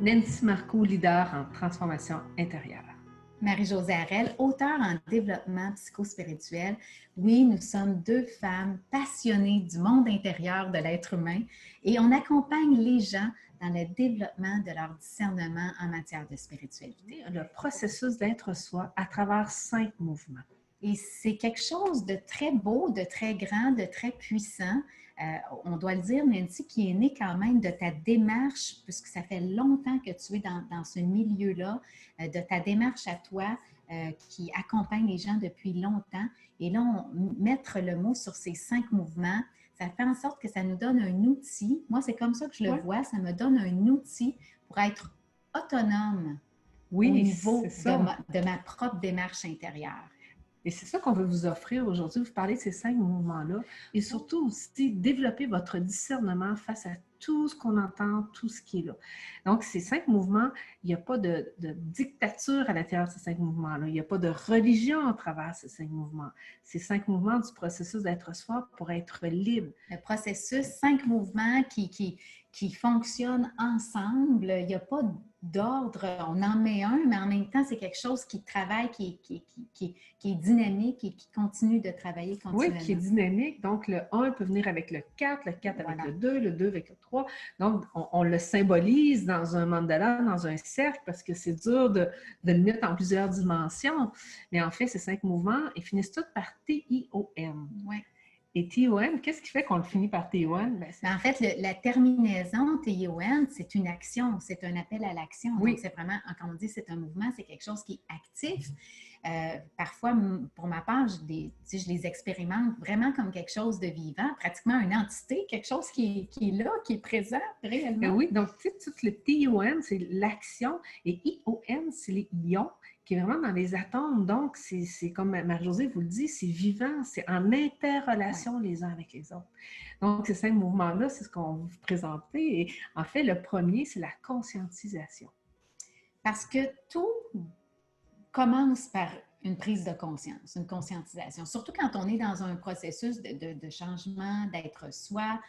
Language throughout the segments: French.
Nancy Marcoux, leader en transformation intérieure. Marie-Josée Harel, auteure en développement psychospirituel. Oui, nous sommes deux femmes passionnées du monde intérieur de l'être humain et on accompagne les gens dans le développement de leur discernement en matière de spiritualité. Le processus d'être soi à travers 5 mouvements. Et c'est quelque chose de très beau, de très grand, de très puissant. On doit le dire, Nancy, qui est né quand même de ta démarche, puisque ça fait longtemps que tu es dans ce milieu-là, de ta démarche à toi qui accompagne les gens depuis longtemps. Et là, mettre le mot sur ces 5 mouvements, ça fait en sorte que ça nous donne un outil. Moi, c'est comme ça que je le vois. Ça me donne un outil pour être autonome au niveau de ma propre démarche intérieure. Et c'est ça qu'on veut vous offrir aujourd'hui, vous parler de ces 5 mouvements-là et surtout aussi développer votre discernement face à tout ce qu'on entend, tout ce qui est là. Donc, ces 5 mouvements, il n'y a pas de dictature à l'intérieur de ces 5 mouvements-là. Il n'y a pas de religion à travers ces 5 mouvements. Ces 5 mouvements du processus d'être soi pour être libre. Le processus, 5 mouvements qui fonctionnent ensemble. Il n'y a pas d'ordre, on en met un, mais en même temps, c'est quelque chose qui travaille, qui est dynamique et qui continue de travailler continuellement. Oui, qui est dynamique. Donc, le 1 peut venir avec le 4 avec le 2 avec le 3. Donc, on le symbolise dans un mandala, dans un cercle, parce que c'est dur de le mettre en plusieurs dimensions. Mais en fait, ces 5 mouvements, ils finissent tous par T-I-O-N. Oui. Et T-O-N, qu'est-ce qui fait qu'on le finit par T-O-N? En fait, la terminaison T-I-O-N, c'est une action, c'est un appel à l'action. Oui. Donc, c'est vraiment, quand on dit c'est un mouvement, c'est quelque chose qui est actif. Parfois, pour ma part, je les expérimente vraiment comme quelque chose de vivant, pratiquement une entité, quelque chose qui est là, qui est présent réellement. Oui, donc tout le T-I-O-N, c'est l'action, et I-O-N, c'est les ions, qui est vraiment dans les atomes. Donc, c'est comme Marie-Josée vous le dit, c'est vivant, c'est en interrelation les uns avec les autres. Donc, ces 5 mouvements-là, c'est ce qu'on va vous présenter. Et en fait, le premier, c'est la conscientisation. Parce que tout commence par une prise de conscience, une conscientisation. Surtout quand on est dans un processus de changement, d'être soi,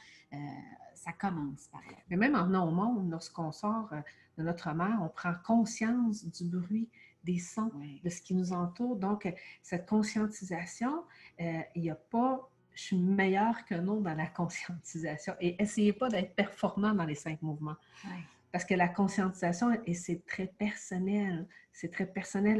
ça commence par là. Mais même en venant au monde, lorsqu'on sort de notre mère, on prend conscience du bruit, des sons, de ce qui nous entoure. Donc, cette conscientisation, il n'y a pas « je suis meilleur qu'un autre » dans la conscientisation. Et essayez pas d'être performant dans les 5 mouvements. Ouais. Parce que la conscientisation, et c'est très personnel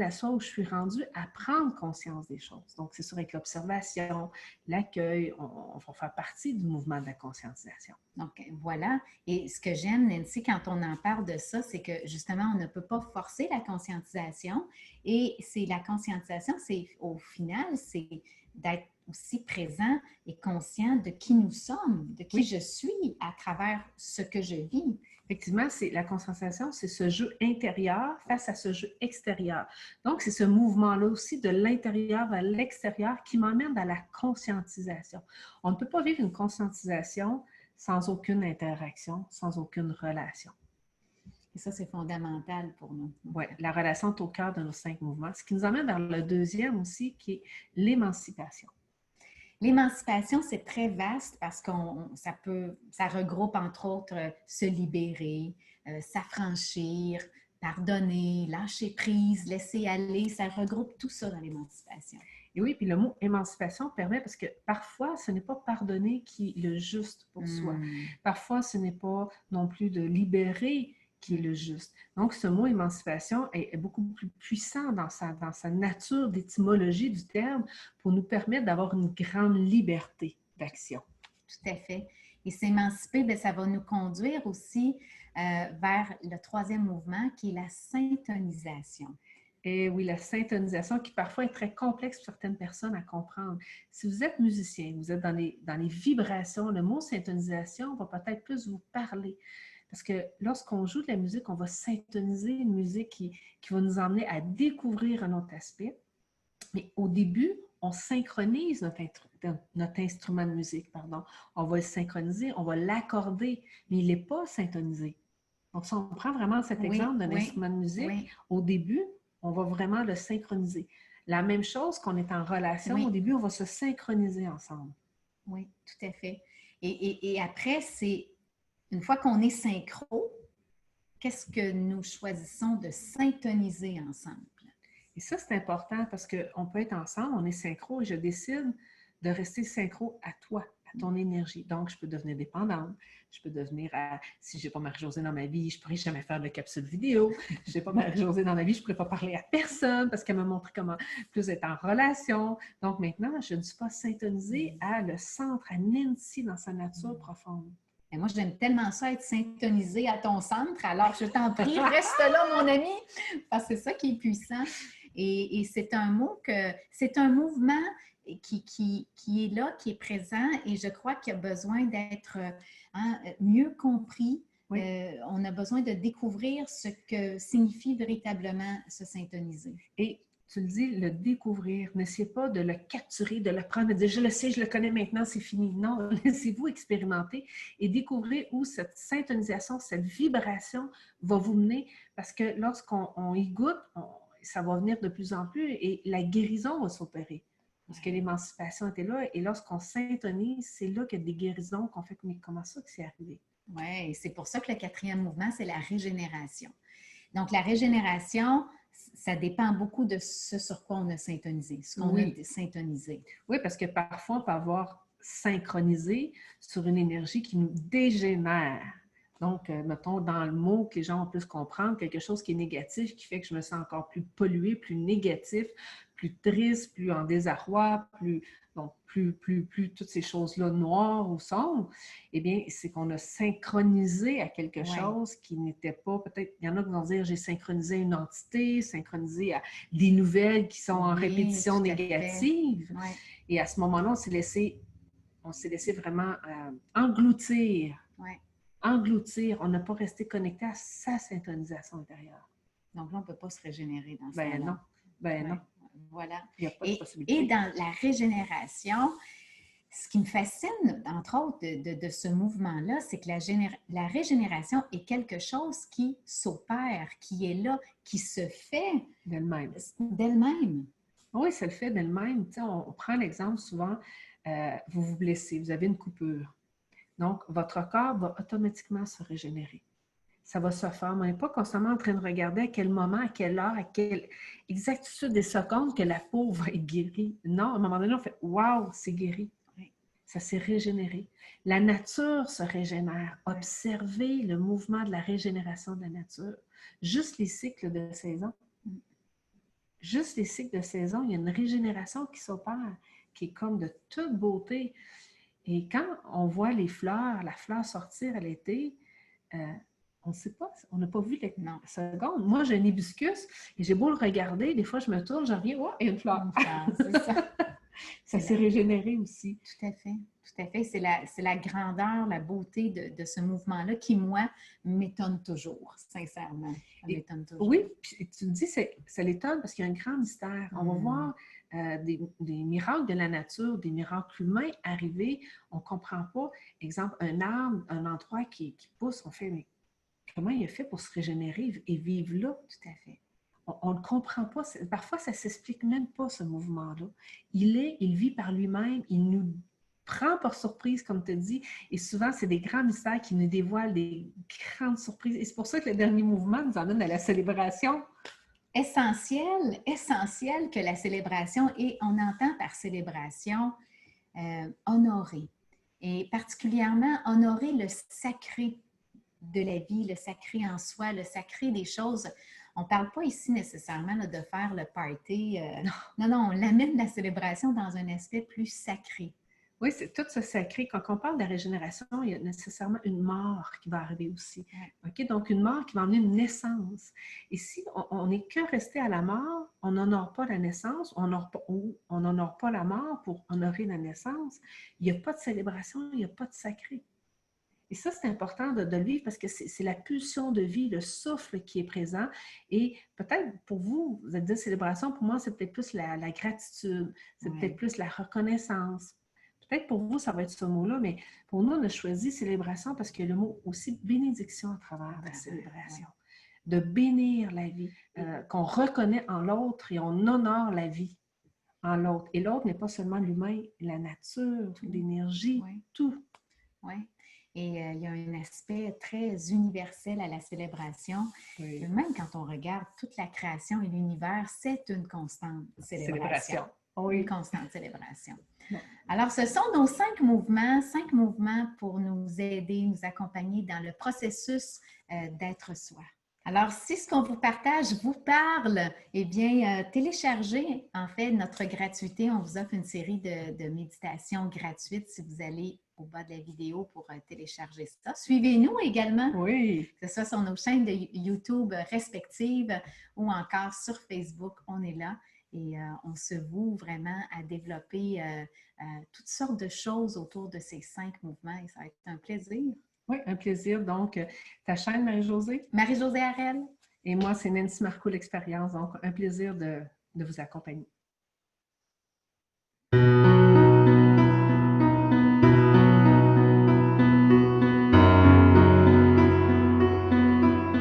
à soi où je suis rendue à prendre conscience des choses. Donc, c'est sûr, avec l'observation, l'accueil, on va faire partie du mouvement de la conscientisation. Donc, voilà. Et ce que j'aime, Nancy, quand on en parle de ça, c'est que justement, on ne peut pas forcer la conscientisation. Et c'est la conscientisation, c'est au final, c'est d'être aussi présent et conscient de qui nous sommes, de qui je suis à travers ce que je vis. Effectivement, la conscientisation, c'est ce jeu intérieur face à ce jeu extérieur. Donc, c'est ce mouvement-là aussi de l'intérieur vers l'extérieur qui m'emmène dans la conscientisation. On ne peut pas vivre une conscientisation sans aucune interaction, sans aucune relation. Et ça, c'est fondamental pour nous. Oui, la relation est au cœur de nos 5 mouvements. Ce qui nous emmène vers le deuxième aussi, qui est l'émancipation. L'émancipation, c'est très vaste parce que ça regroupe entre autres se libérer, s'affranchir, pardonner, lâcher prise, laisser aller. Ça regroupe tout ça dans l'émancipation. Et oui, puis le mot émancipation permet, parce que parfois, ce n'est pas pardonner qui est le juste pour soi. Parfois, ce n'est pas non plus de libérer qui est le juste. Donc, ce mot émancipation est beaucoup plus puissant dans sa nature d'étymologie du terme pour nous permettre d'avoir une grande liberté d'action. Tout à fait. Et s'émanciper, bien, ça va nous conduire aussi vers le troisième mouvement qui est la syntonisation. Et oui, la syntonisation qui parfois est très complexe pour certaines personnes à comprendre. Si vous êtes musicien, vous êtes dans les vibrations, le mot syntonisation va peut-être plus vous parler. Parce que lorsqu'on joue de la musique, on va syntoniser une musique qui va nous emmener à découvrir un autre aspect. Mais au début, on synchronise notre instrument de musique, pardon. On va le synchroniser, on va l'accorder, mais il n'est pas syntonisé. Donc, si on prend vraiment cet exemple d'un instrument de musique, au début, on va vraiment le synchroniser. La même chose qu'on est en relation, au début, on va se synchroniser ensemble. Oui, tout à fait. Et après, c'est une fois qu'on est synchro, qu'est-ce que nous choisissons de syntoniser ensemble. Et ça, c'est important parce qu'on peut être ensemble, on est synchro et je décide de rester synchro à toi, à ton énergie. Donc, je peux devenir dépendante, je peux devenir, si je n'ai pas Marie-Josée dans ma vie, je ne pourrais jamais faire de capsule vidéo. Si je n'ai pas Marie-Josée dans ma vie, je ne pourrais pas parler à personne parce qu'elle m'a montré comment plus être en relation. Donc, maintenant, je ne suis pas syntonisée à le centre, à Nancy dans sa nature profonde. Et moi, j'aime tellement ça, être syntonisée à ton centre. Alors, je t'en prie, reste là, mon ami, parce que c'est ça qui est puissant. Et c'est un mot c'est un mouvement qui est là, qui est présent, et je crois qu'il a besoin d'être mieux compris. Oui. On a besoin de découvrir ce que signifie véritablement se syntoniser. Et tu le dis, le découvrir. N'essayez pas de le capturer, de le prendre, de dire je le sais, je le connais maintenant, c'est fini. Non, laissez-vous expérimenter et découvrir où cette syntonisation, cette vibration va vous mener, parce que lorsqu'on y goûte, ça va venir de plus en plus et la guérison va s'opérer. Parce que l'émancipation était là et lorsqu'on syntonise, c'est là qu'il y a des guérisons qu'on fait. Mais comment ça que c'est arrivé? Oui, c'est pour ça que le 4e mouvement, c'est la régénération. Donc, la régénération, ça dépend beaucoup de ce sur quoi on a syntonisé, ce qu'on a syntonisé. Oui, parce que parfois, on peut avoir synchronisé sur une énergie qui nous dégénère. Donc, mettons, dans le mot que les gens ont plus comprendre, quelque chose qui est négatif, qui fait que je me sens encore plus polluée, plus négatif, plus triste, plus en désarroi, plus toutes ces choses-là noires ou sombres, eh bien, c'est qu'on a synchronisé à quelque chose qui n'était pas, peut-être, il y en a qui vont dire, j'ai synchronisé une entité, synchronisé à des nouvelles qui sont en répétition négative. Et à ce moment-là, on s'est laissé vraiment engloutir. Engloutir, on n'a pas resté connecté à sa syntonisation intérieure. Donc là, on ne peut pas se régénérer dans ce cas-là. Non. Non. Voilà. Il n'y a pas de possibilité. Et dans la régénération, ce qui me fascine, entre autres, de ce mouvement-là, c'est que la régénération est quelque chose qui s'opère, qui est là, qui se fait d'elle-même. Oui, ça le fait d'elle-même. On prend l'exemple souvent, vous vous blessez, vous avez une coupure. Donc, votre corps va automatiquement se régénérer. Ça va se faire. On n'est pas constamment en train de regarder à quel moment, à quelle heure, à quelle exactitude des secondes que la peau va être guérie. Non, à un moment donné, on fait « Wow, c'est guéri! » Ça s'est régénéré. La nature se régénère. Observez le mouvement de la régénération de la nature. Juste les cycles de saison. Juste les cycles de saison, il y a une régénération qui s'opère, qui est comme de toute beauté. Et quand on voit la fleur sortir à l'été, on ne sait pas, on n'a pas vu les secondes. Moi, j'ai un hibiscus et j'ai beau le regarder, des fois je me tourne, j'en reviens, oh, il y a une fleur. C'est ça. Ça s'est régénéré aussi. Tout à fait, tout à fait. C'est la grandeur, la beauté de ce mouvement-là qui, moi, m'étonne toujours, sincèrement. Ça m'étonne toujours. Oui, puis tu le dis, ça l'étonne parce qu'il y a un grand mystère. On va voir des miracles de la nature, des miracles humains arriver. On ne comprend pas. Exemple, un arbre, un endroit qui pousse, on fait, mais comment il a fait pour se régénérer et vivre là? Tout à fait. On ne comprend pas. Parfois, ça ne s'explique même pas, ce mouvement-là. Il vit par lui-même, il nous prend par surprise, comme tu as dit, et souvent, c'est des grands mystères qui nous dévoilent des grandes surprises. Et c'est pour ça que le dernier mouvement nous emmène à la célébration. Essentiel que la célébration, et on entend par célébration honorer, et particulièrement honorer le sacré de la vie, le sacré en soi, le sacré des choses. On ne parle pas ici nécessairement de faire le party. Non, on l'amène la célébration dans un aspect plus sacré. Oui, c'est tout ce sacré. Quand on parle de la régénération, il y a nécessairement une mort qui va arriver aussi. Okay? Donc, une mort qui va amener une naissance. Et si on n'est que resté à la mort, on n'honore pas la naissance, on n'honore pas la mort pour honorer la naissance, il n'y a pas de célébration, il n'y a pas de sacré. Et ça, c'est important de le vivre parce que c'est la pulsion de vie, le souffle qui est présent. Et peut-être pour vous, vous avez dit célébration, pour moi, c'est peut-être plus la gratitude, c'est peut-être plus la reconnaissance. Peut-être pour vous, ça va être ce mot-là, mais pour nous, on a choisi célébration parce qu'il y a le mot aussi bénédiction à travers la célébration. De bénir la vie, qu'on reconnaît en l'autre et on honore la vie en l'autre. Et l'autre n'est pas seulement l'humain, la nature, l'énergie, tout. Oui. Et il y a un aspect très universel à la célébration. Oui. Et même quand on regarde toute la création et l'univers, c'est une constante célébration. Oui. Une constante célébration. Bon. Alors, ce sont nos 5 mouvements pour nous aider, nous accompagner dans le processus d'être soi. Alors, si ce qu'on vous partage vous parle, eh bien, téléchargez en fait notre gratuité. On vous offre une série de méditations gratuites si vous allez au bas de la vidéo pour télécharger ça. Suivez-nous également, Oui. que ce soit sur nos chaînes de YouTube respectives ou encore sur Facebook, on est là. Et on se voue vraiment à développer toutes sortes de choses autour de ces 5 mouvements et ça va être un plaisir. Oui, un plaisir. Donc, ta chaîne, Marie-Josée? Marie-Josée Harel. Et moi, c'est Nancy Marcoux, l'Expérience. Donc, un plaisir de vous accompagner.